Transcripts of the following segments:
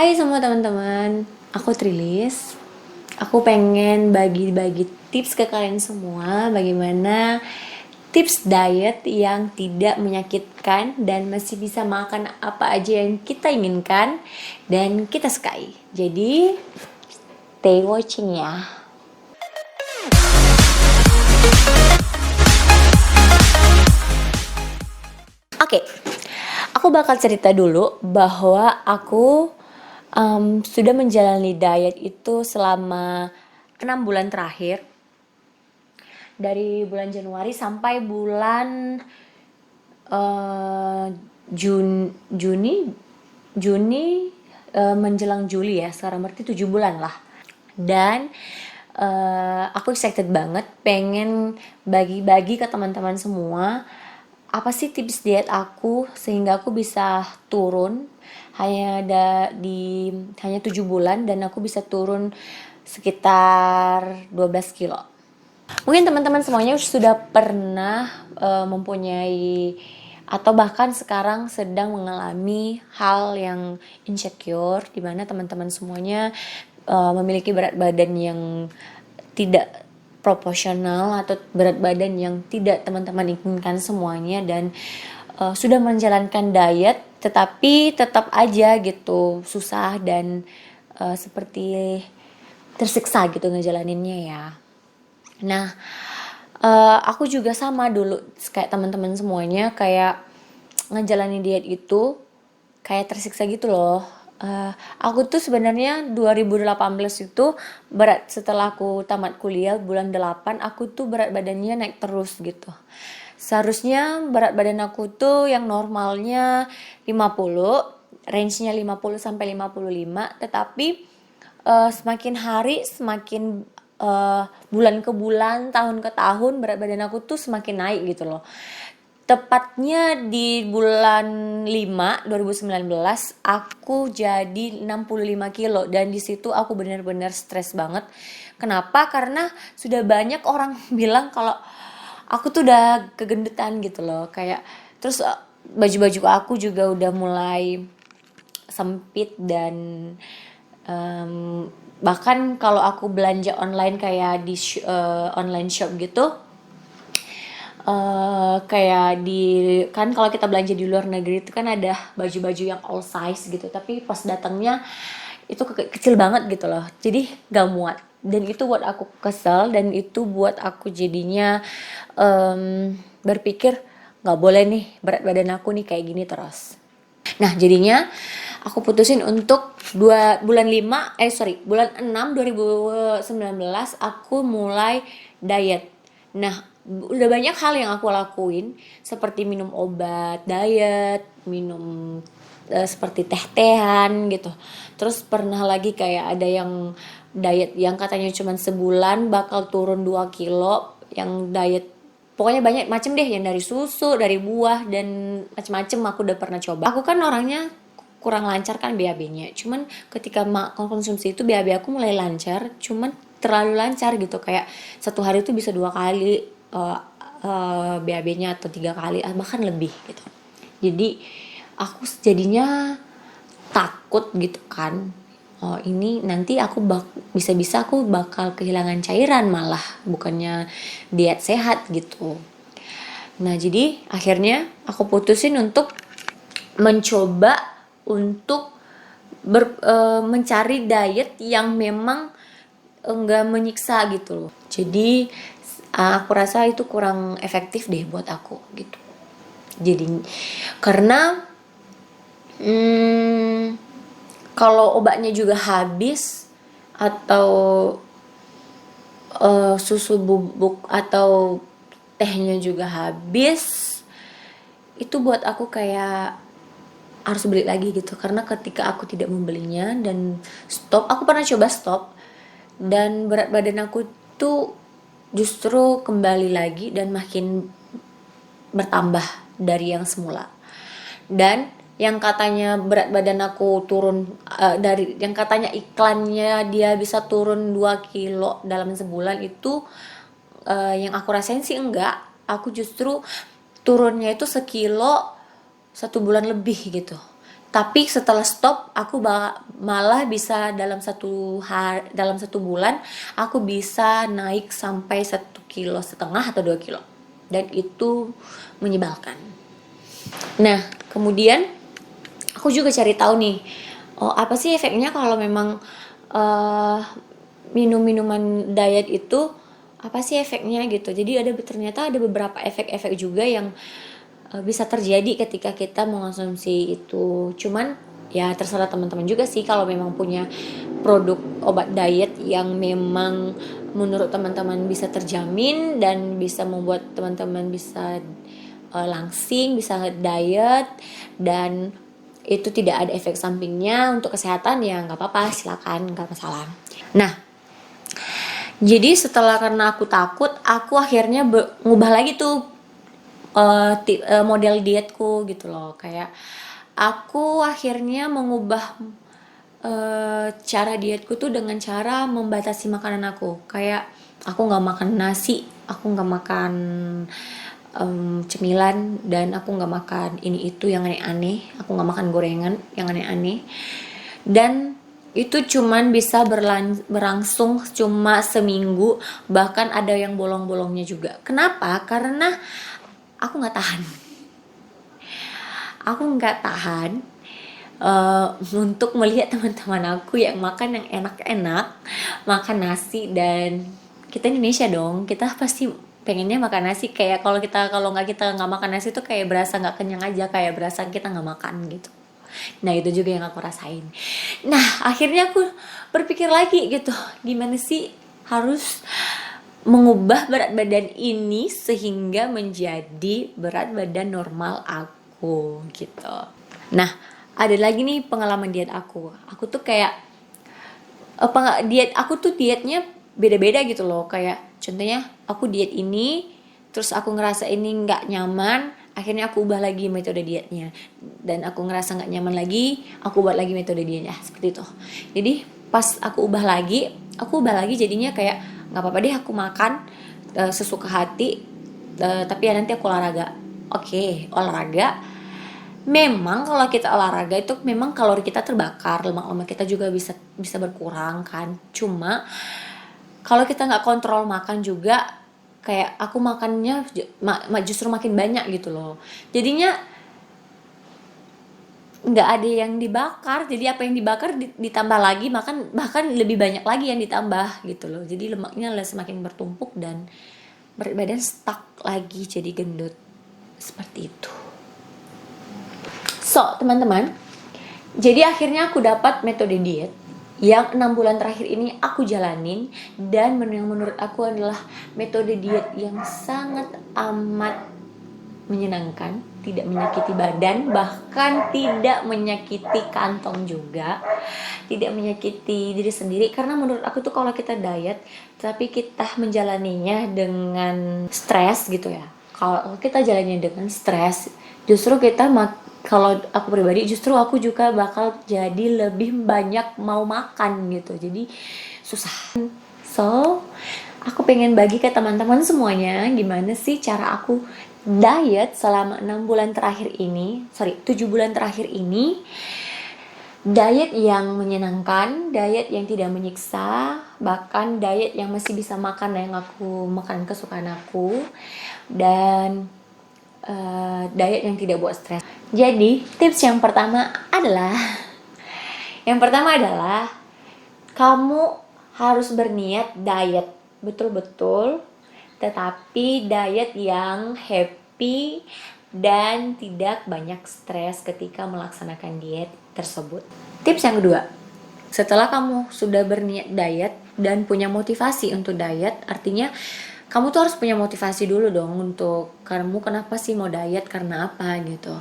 Hai semua teman-teman, aku Trilis. Aku pengen bagi-bagi tips ke kalian semua bagaimana tips diet yang tidak menyakitkan dan masih bisa makan apa aja yang kita inginkan dan kita sukai. Jadi, stay watching ya. Oke, aku bakal cerita dulu bahwa aku sudah menjalani diet itu selama 6 bulan terakhir. Dari bulan Januari sampai bulan eh, Juni menjelang Juli ya. Sekarang berarti 7 bulan lah. Dan aku excited banget pengen bagi-bagi ke teman-teman semua apa sih tips diet aku sehingga aku bisa turun hanya 7 bulan dan aku bisa turun sekitar 12 kilo. Mungkin teman-teman semuanya sudah pernah mempunyai atau bahkan sekarang sedang mengalami hal yang insecure di mana teman-teman semuanya memiliki berat badan yang tidak proporsional atau berat badan yang tidak teman-teman inginkan semuanya dan sudah menjalankan diet tetapi tetap aja gitu susah dan seperti tersiksa gitu ngejalaninnya ya. Nah, aku juga sama dulu kayak teman-teman semuanya kayak ngejalanin diet itu kayak tersiksa gitu loh. Aku tuh sebenarnya 2018 itu berat setelah aku tamat kuliah bulan 8 aku tuh berat badannya naik terus gitu. Seharusnya berat badan aku tuh yang normalnya 50, range-nya 50 sampai 55, tetapi semakin hari semakin bulan ke bulan, tahun ke tahun berat badan aku tuh semakin naik gitu loh. Tepatnya di bulan 5 2019 aku jadi 65 kilo dan di situ aku benar-benar stres banget. Kenapa? Karena sudah banyak orang bilang kalau aku tuh udah kegendutan gitu loh. Kayak terus baju-baju aku juga udah mulai sempit dan bahkan kalau aku belanja online kayak di online shop gitu kayak di kan kalau kita belanja di luar negeri itu kan ada baju-baju yang all size gitu tapi pas datangnya itu kecil banget gitu loh jadi gak muat dan itu buat aku kesel dan itu buat aku jadinya berpikir gak boleh nih berat badan aku nih kayak gini terus. Nah jadinya aku putusin untuk bulan 6 2019 aku mulai diet. Nah udah banyak hal yang aku lakuin seperti minum obat diet, minum seperti teh-tehan gitu. Terus pernah lagi kayak ada yang diet yang katanya cuma sebulan bakal turun 2 kilo, yang diet pokoknya banyak macam deh yang dari susu, dari buah dan macam-macam aku udah pernah coba. Aku kan orangnya kurang lancar kan BAB-nya. Cuman ketika konsumsi itu BAB aku mulai lancar, cuman terlalu lancar gitu kayak satu hari itu bisa 2 kali BAB-nya atau 3 kali bahkan lebih gitu. Jadi aku jadinya takut gitu kan. Oh ini nanti aku bisa-bisa aku bakal kehilangan cairan malah bukannya diet sehat gitu. Nah jadi akhirnya aku putusin untuk mencoba untuk mencari diet yang memang enggak menyiksa gitu loh. Jadi aku rasa itu kurang efektif deh buat aku gitu. Jadi karena kalau obatnya juga habis atau susu bubuk atau tehnya juga habis itu buat aku kayak harus beli lagi gitu karena ketika aku tidak membelinya dan stop, aku pernah coba stop dan berat badan aku tuh justru kembali lagi dan makin bertambah dari yang semula. Dan yang katanya berat badan aku turun dari yang katanya iklannya dia bisa turun 2 kilo dalam sebulan itu yang aku rasain sih enggak. Aku justru turunnya itu sekilo 1 bulan lebih gitu. Tapi setelah stop, aku malah bisa dalam 1 bulan aku bisa naik sampai 1,5 kg atau 2 kilo, dan itu menyebalkan. Nah, kemudian aku juga cari tahu nih, oh apa sih efeknya kalau memang eh, minum minuman diet itu, apa sih efeknya gitu. Jadi ternyata ada beberapa efek-efek juga yang bisa terjadi ketika kita mengonsumsi itu. Cuman ya terserah teman-teman juga sih, kalau memang punya produk obat diet yang memang menurut teman-teman bisa terjamin dan bisa membuat teman-teman bisa langsing, bisa diet, dan itu tidak ada efek sampingnya untuk kesehatan, ya nggak apa-apa, silakan, nggak masalah. Nah, jadi karena aku takut, aku akhirnya ngubah lagi tuh model dietku gitu loh. Kayak aku akhirnya mengubah cara dietku tuh dengan cara membatasi makanan aku. Kayak aku nggak makan nasi, aku nggak makan cemilan, dan aku nggak makan ini itu yang aneh-aneh, aku nggak makan gorengan yang aneh-aneh, dan itu cuman bisa berlangsung cuma seminggu, bahkan ada yang bolong-bolongnya juga. Kenapa? Karena aku nggak tahan. Aku nggak tahan untuk melihat teman-teman aku yang makan yang enak-enak, makan nasi, dan kita Indonesia dong, kita pasti pengennya makan nasi. Kayak kalau kita nggak makan nasi tuh kayak berasa nggak kenyang aja, kayak berasa kita nggak makan gitu. Nah itu juga yang aku rasain. Nah akhirnya aku berpikir lagi gitu, gimana sih harus mengubah berat badan ini sehingga menjadi berat badan normal aku gitu. Nah ada lagi nih pengalaman diet aku. Aku tuh kayak dietnya beda-beda gitu loh. Kayak contohnya aku diet ini, terus aku ngerasa ini nggak nyaman, akhirnya aku ubah lagi metode dietnya, dan aku ngerasa nggak nyaman lagi, aku buat lagi metode dietnya, seperti itu. Jadi pas aku ubah lagi jadinya kayak nggak apa-apa deh aku makan sesuka hati, tapi ya nanti aku olahraga. Oke, olahraga. Memang kalau kita olahraga itu memang kalori kita terbakar, lemak-lemak kita juga bisa berkurang kan. Cuma kalau kita nggak kontrol makan juga, kayak aku makannya justru makin banyak gitu loh. Jadinya nggak ada yang dibakar, jadi apa yang dibakar ditambah lagi, bahkan lebih banyak lagi yang ditambah gitu loh. Jadi lemaknya semakin bertumpuk dan berat badan stuck lagi, jadi gendut seperti itu. So teman-teman, jadi akhirnya aku dapat metode diet yang 6 bulan terakhir ini aku jalanin, dan yang menurut aku adalah metode diet yang sangat amat menyenangkan, tidak menyakiti badan, bahkan tidak menyakiti kantong juga, tidak menyakiti diri sendiri. Karena menurut aku tuh kalau kita diet tapi kita menjalaninya dengan stres gitu ya, kalau kita jalannya dengan stres, justru kalau aku pribadi, justru aku juga bakal jadi lebih banyak mau makan gitu, jadi susah. So aku pengen bagi ke teman-teman semuanya gimana sih cara aku diet selama 7 bulan terakhir ini. Diet yang menyenangkan, diet yang tidak menyiksa, bahkan diet yang masih bisa makan makanan kesukaan aku, dan diet yang tidak buat stres. Jadi tips yang pertama adalah kamu harus berniat diet betul-betul, tetapi diet yang happy dan tidak banyak stres ketika melaksanakan diet tersebut. Tips yang kedua, setelah kamu sudah berniat diet dan punya motivasi untuk diet, artinya kamu tuh harus punya motivasi dulu dong untuk kamu kenapa sih mau diet, karena apa gitu.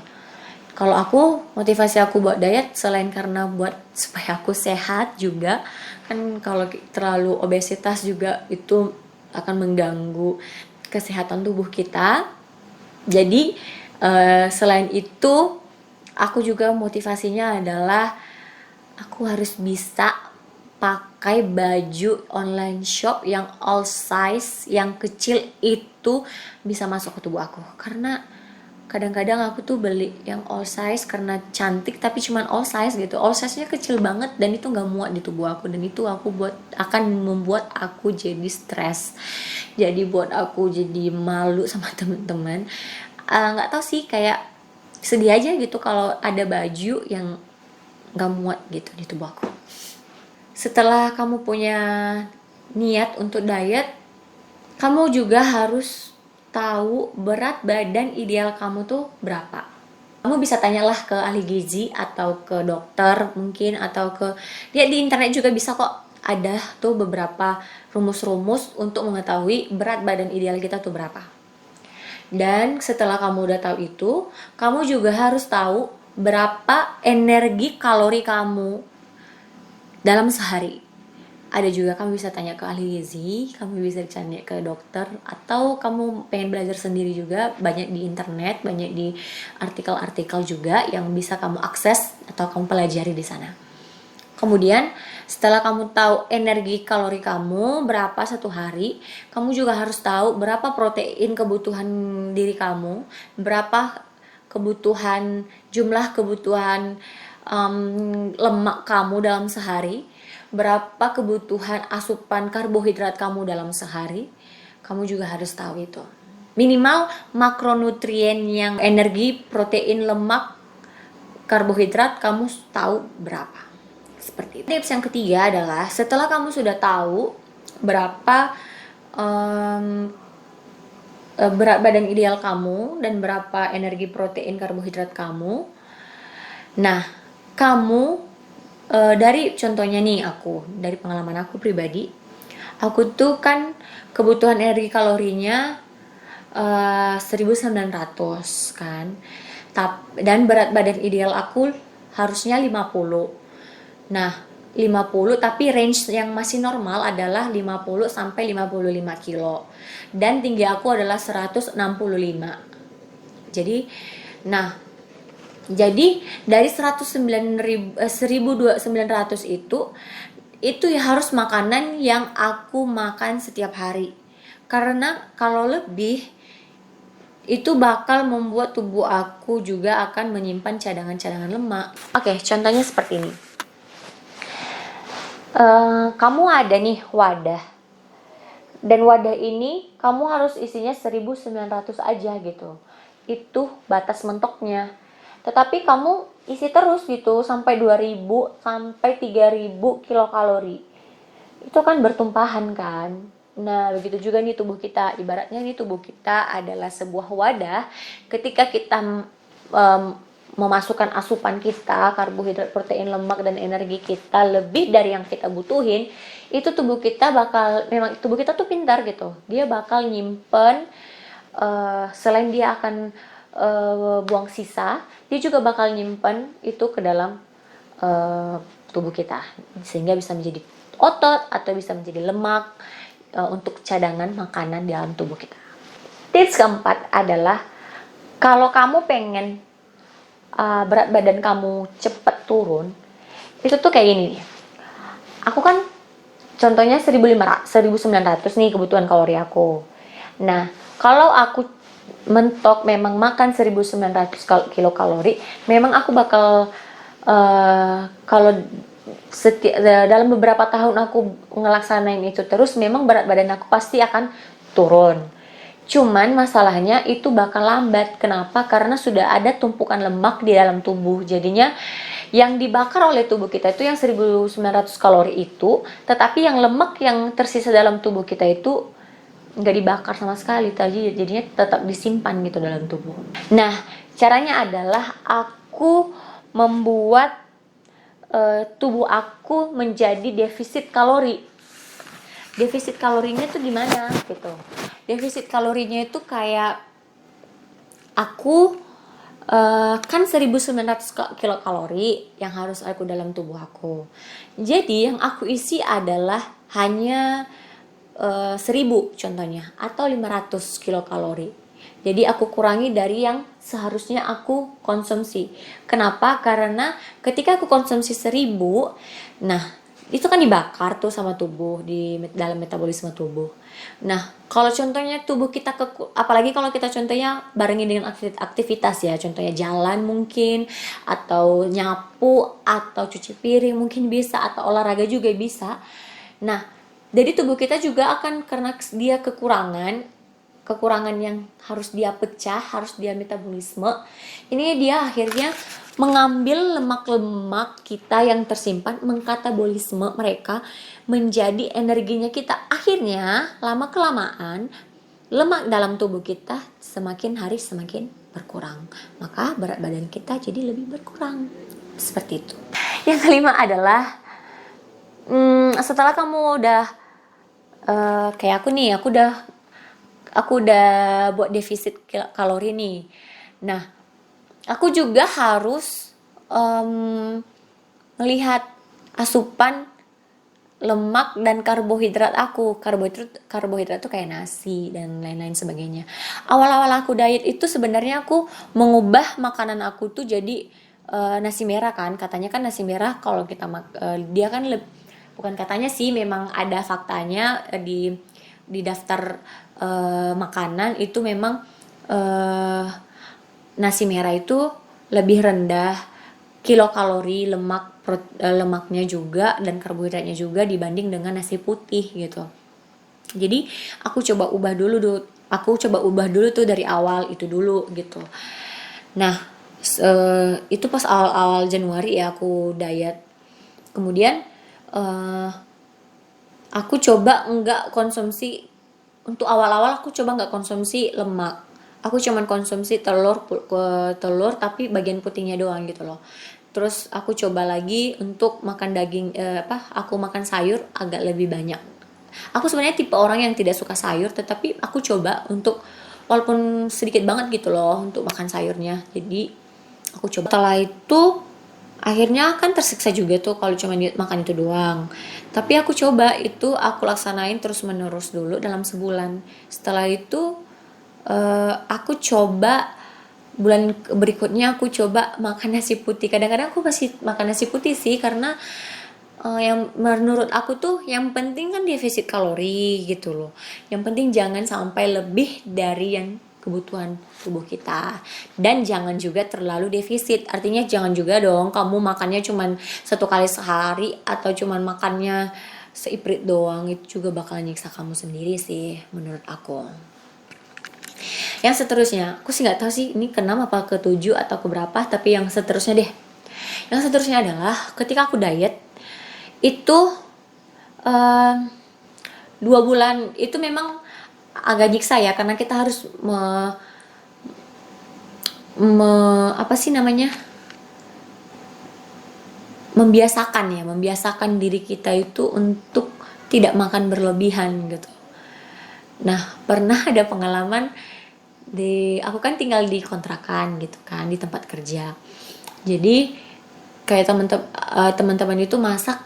Kalau aku, motivasi aku buat diet selain karena buat supaya aku sehat juga, kan kalau terlalu obesitas juga itu akan mengganggu kesehatan tubuh kita. Jadi selain itu, aku juga motivasinya adalah aku harus bisa pakai baju online shop yang all size, yang kecil itu bisa masuk ke tubuh aku. Karena kadang-kadang aku tuh beli yang all size karena cantik, tapi cuman all size gitu, all size nya kecil banget dan itu nggak muat di tubuh aku, dan itu akan membuat aku jadi stres, jadi buat aku jadi malu sama temen-temen. Nggak tahu sih, kayak sedih aja gitu kalau ada baju yang nggak muat gitu di tubuh aku. Setelah kamu punya niat untuk diet, kamu juga harus tahu berat badan ideal kamu tuh berapa. Kamu bisa tanyalah ke ahli gizi atau ke dokter mungkin, atau ke di internet juga bisa kok, ada tuh beberapa rumus-rumus untuk mengetahui berat badan ideal kita tuh berapa. Dan setelah kamu udah tahu itu, kamu juga harus tahu berapa energi kalori kamu dalam sehari. Ada juga kamu bisa tanya ke ahli gizi, kamu bisa tanya ke dokter, atau kamu pengen belajar sendiri juga, banyak di internet, banyak di artikel-artikel juga yang bisa kamu akses atau kamu pelajari di sana. Kemudian setelah kamu tahu energi kalori kamu berapa satu hari, kamu juga harus tahu berapa protein kebutuhan diri kamu, berapa jumlah kebutuhan lemak kamu dalam sehari, berapa kebutuhan asupan karbohidrat kamu dalam sehari. Kamu juga harus tahu itu. Minimal makronutrien yang energi, protein, lemak, karbohidrat kamu tahu berapa. Seperti itu. Tips yang ketiga adalah setelah kamu sudah tahu berapa berat badan ideal kamu dan berapa energi, protein, karbohidrat kamu, nah kamu dari contohnya nih, dari pengalaman aku pribadi, aku tuh kan kebutuhan energi kalorinya 1900 kan, dan berat badan ideal aku harusnya 50. Nah 50, tapi range yang masih normal adalah 50 sampai 55 kilo, dan tinggi aku adalah 165. Jadi dari 1900 itu ya harus makanan yang aku makan setiap hari. Karena kalau lebih itu bakal membuat tubuh aku juga akan menyimpan cadangan-cadangan lemak. Oke, contohnya seperti ini. Kamu ada nih wadah, dan wadah ini kamu harus isinya 1900 aja gitu. Itu batas mentoknya. Tetapi kamu isi terus gitu sampai 2000 sampai 3000 kilokalori. Itu kan bertumpahan kan. Nah, begitu juga nih tubuh kita. Ibaratnya nih tubuh kita adalah sebuah wadah. Ketika kita memasukkan asupan kita, karbohidrat, protein, lemak, dan energi kita lebih dari yang kita butuhin, itu tubuh kita tuh pintar gitu. Dia bakal nyimpen, selain dia akan buang sisa, dia juga bakal nyimpen itu ke dalam tubuh kita, sehingga bisa menjadi otot atau bisa menjadi lemak untuk cadangan makanan di dalam tubuh kita. Tips keempat adalah kalau kamu pengen berat badan kamu cepet turun, itu tuh kayak gini nih. Aku kan contohnya 1900 nih kebutuhan kalori aku. Nah, kalau aku mentok memang makan 1900 kilokalori, memang aku bakal kalau dalam beberapa tahun aku ngelaksanain itu terus, memang berat badan aku pasti akan turun. Cuman masalahnya itu bakal lambat. Kenapa? Karena sudah ada tumpukan lemak di dalam tubuh. Jadinya yang dibakar oleh tubuh kita itu yang 1900 kalori itu, tetapi yang lemak yang tersisa dalam tubuh kita itu nggak dibakar sama sekali, jadinya tetap disimpan gitu dalam tubuh. Nah, caranya adalah aku membuat tubuh aku menjadi defisit kalori. Defisit kalorinya tuh gimana gitu? Defisit kalorinya itu kayak aku kan 1900 kilokalori yang harus aku dalam tubuh aku. Jadi yang aku isi adalah hanya 1000 contohnya, atau 500 kilokalori. Jadi aku kurangi dari yang seharusnya aku konsumsi. Kenapa? Karena ketika aku konsumsi 1000, nah itu kan dibakar tuh sama tubuh di dalam metabolisme tubuh. Nah, kalau contohnya tubuh kita apalagi kalau kita contohnya barengin dengan aktivitas ya, contohnya jalan mungkin, atau nyapu, atau cuci piring mungkin bisa, atau olahraga juga bisa. Nah, jadi tubuh kita juga akan, karena dia kekurangan yang harus dia pecah, harus dia metabolisme. Ini dia akhirnya mengambil lemak-lemak kita yang tersimpan, mengkatabolisme mereka menjadi energinya kita. Akhirnya lama-kelamaan lemak dalam tubuh kita semakin hari semakin berkurang. Maka berat badan kita jadi lebih berkurang. Seperti itu. Yang kelima adalah setelah kamu udah kayak aku nih, aku udah buat defisit kalori nih. Nah, aku juga harus melihat asupan lemak dan karbohidrat aku. Karbohidrat tuh kayak nasi dan lain-lain sebagainya. Awal-awal aku diet itu sebenarnya aku mengubah makanan aku tuh jadi nasi merah kan. Katanya kan nasi merah kalau kita dia kan bukan katanya sih, memang ada faktanya di daftar makanan itu memang nasi merah itu lebih rendah kilokalori, lemaknya juga dan karbohidratnya juga dibanding dengan nasi putih gitu. Jadi aku coba ubah dulu tuh dari awal itu dulu gitu. Nah, itu pas awal-awal Januari ya aku diet. Kemudian aku coba nggak konsumsi, untuk awal-awal aku coba nggak konsumsi lemak. Aku cuman konsumsi telur tapi bagian putihnya doang gitu loh. Terus aku coba lagi untuk makan daging, aku makan sayur agak lebih banyak. Aku sebenarnya tipe orang yang tidak suka sayur, tetapi aku coba untuk walaupun sedikit banget gitu loh untuk makan sayurnya. Jadi aku coba. Setelah itu akhirnya kan tersiksa juga tuh kalau cuma makan itu doang. Tapi aku coba itu, aku laksanain terus menerus dulu dalam sebulan. Setelah itu aku coba bulan berikutnya aku coba makan nasi putih. Kadang-kadang aku masih makan nasi putih sih, karena yang menurut aku tuh yang penting kan defisit kalori gitu loh. Yang penting jangan sampai lebih dari yang kebutuhan tubuh kita, dan jangan juga terlalu defisit. Artinya jangan juga dong kamu makannya cuman 1 kali sehari atau cuman makannya seiprit doang, itu juga bakal nyiksa kamu sendiri sih menurut aku. Yang seterusnya, aku sih nggak tahu sih ini ke-6 apa ke-7 atau ke-berapa, tapi yang seterusnya deh. Yang seterusnya adalah ketika aku diet itu 2 bulan itu memang agak nyiksa ya, karena kita harus membiasakan diri kita itu untuk tidak makan berlebihan gitu. Nah, pernah ada pengalaman aku kan tinggal di kontrakan gitu kan, di tempat kerja. Jadi kayak teman-teman itu masak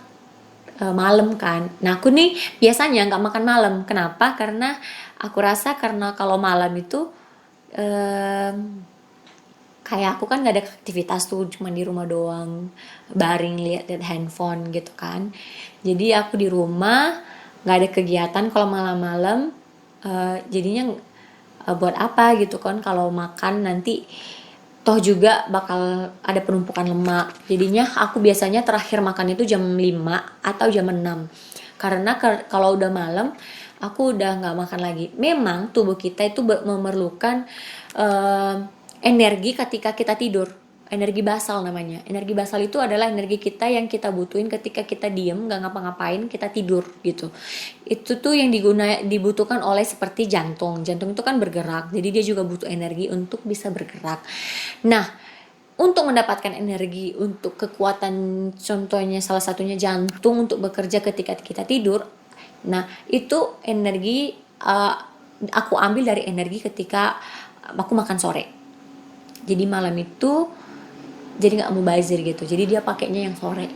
malam kan. Nah, aku nih biasanya nggak makan malam. Kenapa? Karena aku rasa karena kalau malam itu kayak aku kan nggak ada aktivitas tuh, cuma di rumah doang, baring lihat handphone gitu kan. Jadi aku di rumah nggak ada kegiatan kalau malam-malam, jadinya buat apa gitu kan, kalau makan nanti toh juga bakal ada penumpukan lemak. Jadinya aku biasanya terakhir makan itu jam 5 atau jam 6. Karena kalau udah malam aku udah nggak makan lagi. Memang tubuh kita itu memerlukan energi ketika kita tidur. Energi basal namanya. Energi basal itu adalah energi kita yang kita butuhin ketika kita diem nggak ngapa-ngapain, kita tidur gitu. Itu tuh yang dibutuhkan oleh seperti jantung. Jantung itu kan bergerak, jadi dia juga butuh energi untuk bisa bergerak. Nah, untuk mendapatkan energi untuk kekuatan, contohnya salah satunya jantung untuk bekerja ketika kita tidur. Nah, itu energi aku ambil dari energi ketika aku makan sore. Jadi malam itu jadi nggak mubazir gitu, jadi dia pakainya yang sore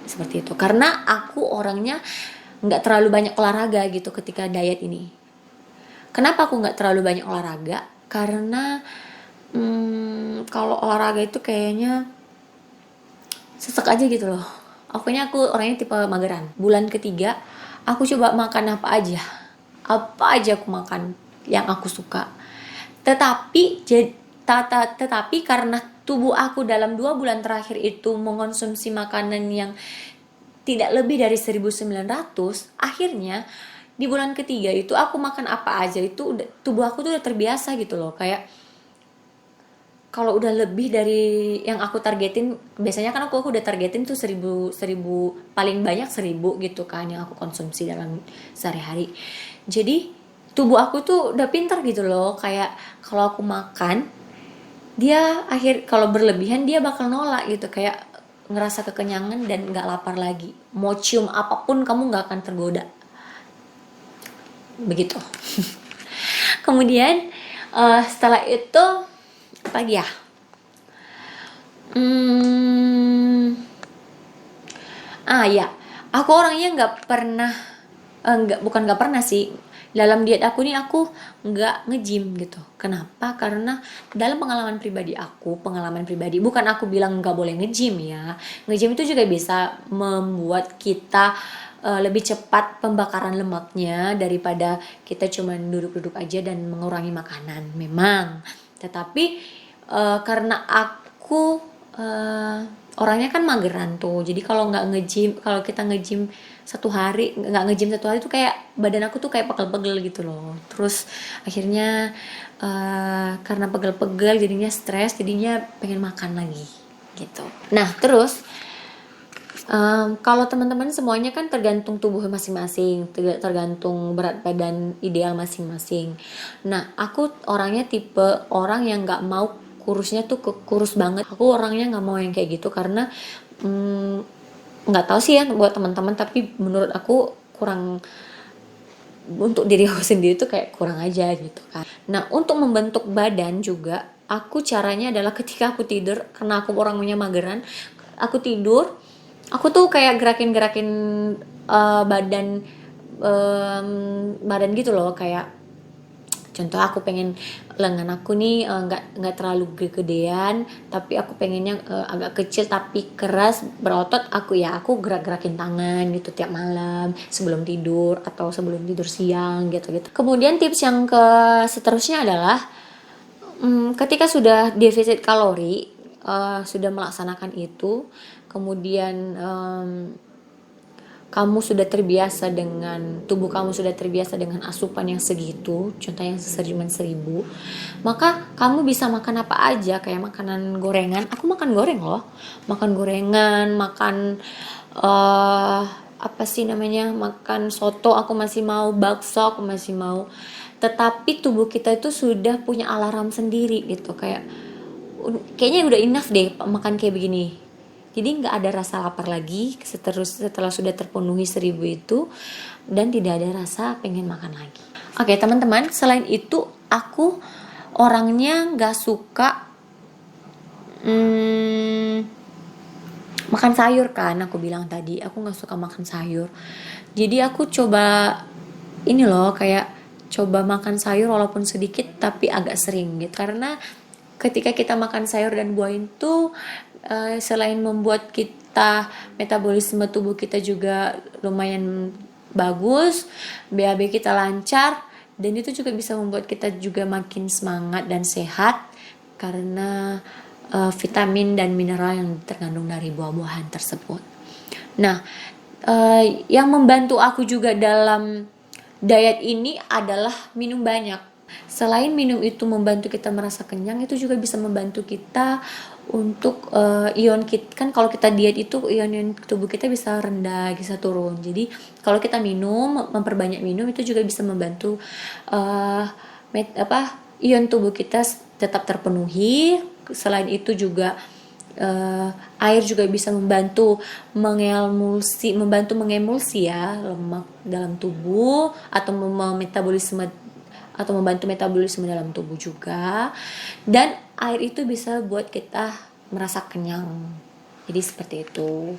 seperti itu. Karena aku orangnya nggak terlalu banyak olahraga gitu ketika diet ini. Kenapa aku nggak terlalu banyak olahraga? Karena kalau olahraga itu kayaknya sesek aja gitu loh. Aku orangnya tipe mageran. Bulan ketiga aku coba makan apa aja aku makan yang aku suka. Tetapi karena tubuh aku dalam 2 bulan terakhir itu mengonsumsi makanan yang tidak lebih dari 1900, akhirnya di bulan ketiga itu aku makan apa aja itu tubuh aku tuh udah terbiasa gitu loh. Kayak kalau udah lebih dari yang aku targetin, biasanya kan aku udah targetin tuh 1000 paling banyak 1000 gitu kan yang aku konsumsi dalam sehari-hari. Jadi tubuh aku tuh udah pintar gitu loh, kayak kalau aku makan kalau berlebihan dia bakal nolak gitu, kayak ngerasa kekenyangan dan nggak lapar lagi. Mau cium apapun kamu nggak akan tergoda, begitu. Kemudian setelah itu apa lagi ya? Ya, aku orangnya bukan nggak pernah sih. Dalam diet aku nih aku nggak nge-gym gitu. Kenapa? Karena dalam pengalaman pribadi, bukan aku bilang nggak boleh nge-gym ya. Nge-gym itu juga bisa membuat kita lebih cepat pembakaran lemaknya daripada kita cuma duduk-duduk aja dan mengurangi makanan. Memang, tetapi karena aku orangnya kan mageran tuh, jadi kalau kita nge-gym nggak nge-gym 1 hari tuh kayak badan aku tuh kayak pegel-pegel gitu loh. Terus akhirnya karena pegel-pegel jadinya stres, jadinya pengen makan lagi gitu. Nah terus kalau teman-teman semuanya kan tergantung tubuh masing-masing, tergantung berat badan ideal masing-masing. Nah, aku orangnya tipe orang yang nggak mau kurusnya tuh kurus banget. Aku orangnya nggak mau yang kayak gitu karena nggak tahu sih ya buat teman-teman, tapi menurut aku kurang, untuk diri aku sendiri tuh kayak kurang aja gitu kan. Nah, untuk membentuk badan juga, aku caranya adalah ketika aku tidur, karena aku orangnya mageran, aku tidur, aku tuh kayak gerakin badan badan gitu loh. Kayak contoh aku pengen lengan aku nih nggak terlalu gedean, tapi aku pengennya agak kecil tapi keras berotot. Aku gerak-gerakin tangan gitu tiap malam sebelum tidur atau sebelum tidur siang gitu. Kemudian tips yang seterusnya adalah ketika sudah defisit kalori, sudah melaksanakan itu, kemudian tubuh kamu sudah terbiasa dengan asupan yang segitu, contohnya cuma 1000, maka kamu bisa makan apa aja. Kayak makanan gorengan, aku makan goreng loh, makan gorengan, makan apa sih namanya, makan soto aku masih mau, bakso aku masih mau. Tetapi tubuh kita itu sudah punya alarm sendiri gitu, kayaknya udah enough deh makan kayak begini. Jadi nggak ada rasa lapar lagi setelah sudah terpenuhi 1000 itu, dan tidak ada rasa pengen makan lagi. Oke teman-teman, selain itu aku orangnya nggak suka makan sayur kan. Aku bilang tadi aku nggak suka makan sayur. Jadi aku coba ini loh, kayak coba makan sayur walaupun sedikit tapi agak sering gitu. Karena ketika kita makan sayur dan buah itu selain membuat kita metabolisme tubuh kita juga lumayan bagus, BAB kita lancar, dan itu juga bisa membuat kita juga makin semangat dan sehat karena vitamin dan mineral yang terkandung dari buah-buahan tersebut. Nah, yang membantu aku juga dalam diet ini adalah minum banyak. Selain minum itu membantu kita merasa kenyang, itu juga bisa membantu kita untuk ion kita, kan kalau kita diet itu ion tubuh kita bisa rendah, bisa turun. Jadi kalau kita memperbanyak minum, itu juga bisa membantu ion tubuh kita tetap terpenuhi. Selain itu juga air juga bisa membantu mengemulsi ya lemak dalam tubuh, atau membantu metabolisme dalam tubuh juga. Dan air itu bisa buat kita merasa kenyang. Jadi seperti itu.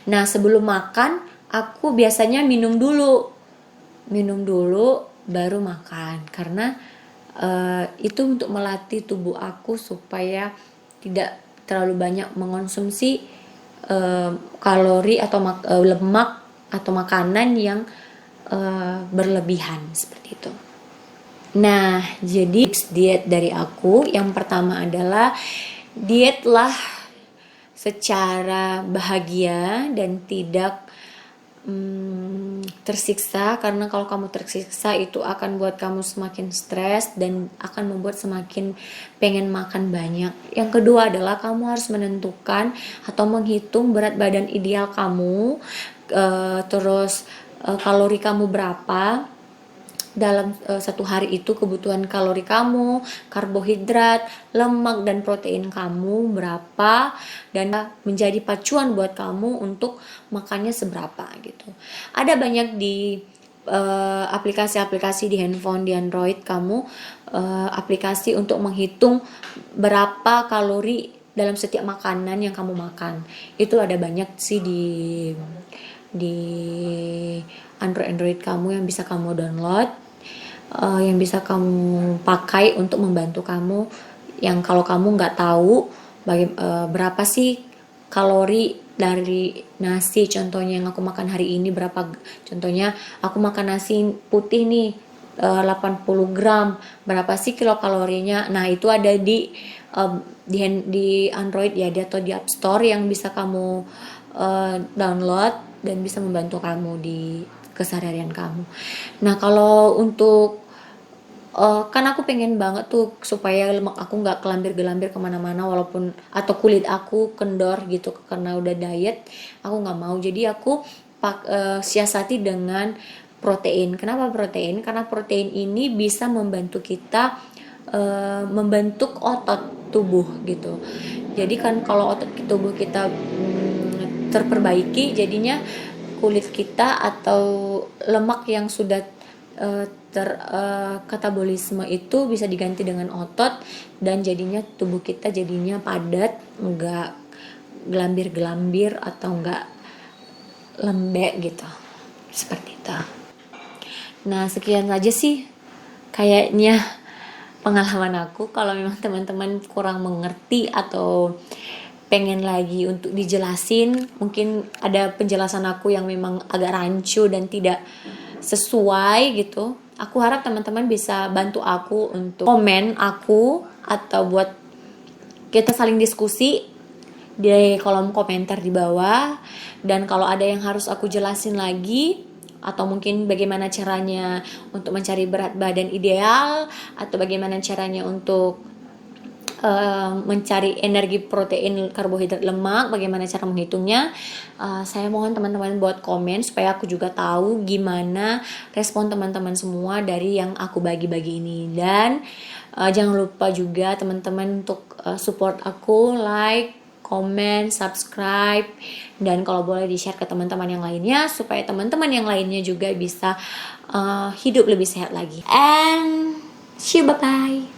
Nah, sebelum makan aku biasanya minum dulu baru makan, karena itu untuk melatih tubuh aku supaya tidak terlalu banyak mengonsumsi kalori atau lemak atau makanan yang berlebihan seperti itu. Nah, jadi tips diet dari aku yang pertama adalah dietlah secara bahagia dan tidak tersiksa, karena kalau kamu tersiksa itu akan buat kamu semakin stres dan akan membuat semakin pengen makan banyak. Yang kedua adalah kamu harus menentukan atau menghitung berat badan ideal kamu, terus kalori kamu berapa dalam satu hari itu, kebutuhan kalori kamu, karbohidrat, lemak, dan protein kamu berapa, dan menjadi pacuan buat kamu untuk makannya seberapa gitu. Ada banyak di aplikasi-aplikasi di handphone, di Android kamu, aplikasi untuk menghitung berapa kalori dalam setiap makanan yang kamu makan. Itu ada banyak sih di Android kamu yang bisa kamu download, yang bisa kamu pakai untuk membantu kamu. Yang kalau kamu nggak tahu berapa sih kalori dari nasi, contohnya yang aku makan hari ini berapa, contohnya aku makan nasi putih nih 80 gram, berapa sih kilokalorinya. Nah itu ada di Android ya, atau di App Store yang bisa kamu download dan bisa membantu kamu di keseharian kamu. Nah kalau untuk kan aku pengen banget tuh supaya lemak aku nggak gelambir-gelambir kemana-mana, walaupun atau kulit aku kendor gitu karena udah diet, aku nggak mau. Jadi aku siasati dengan protein. Kenapa protein? Karena protein ini bisa membantu kita membentuk otot tubuh gitu. Jadi kan kalau otot tubuh kita terperbaiki, jadinya kulit kita atau lemak yang sudah katabolisme itu bisa diganti dengan otot, dan jadinya tubuh kita jadinya padat, nggak gelambir-gelambir atau nggak lembek gitu, seperti itu. Nah sekian aja sih kayaknya pengalaman aku. Kalau memang teman-teman kurang mengerti atau pengen lagi untuk dijelasin, mungkin ada penjelasan aku yang memang agak rancu dan tidak sesuai gitu, aku harap teman-teman bisa bantu aku untuk komen aku atau buat kita saling diskusi di kolom komentar di bawah. Dan kalau ada yang harus aku jelasin lagi, atau mungkin bagaimana caranya untuk mencari berat badan ideal, atau bagaimana caranya untuk mencari energi, protein, karbohidrat, lemak, bagaimana cara menghitungnya, saya mohon teman-teman buat komen supaya aku juga tahu gimana respon teman-teman semua dari yang aku bagi-bagi ini. Dan jangan lupa juga teman-teman untuk support aku, like, komen, subscribe, dan kalau boleh di-share ke teman-teman yang lainnya supaya teman-teman yang lainnya juga bisa hidup lebih sehat lagi. And see you, bye-bye.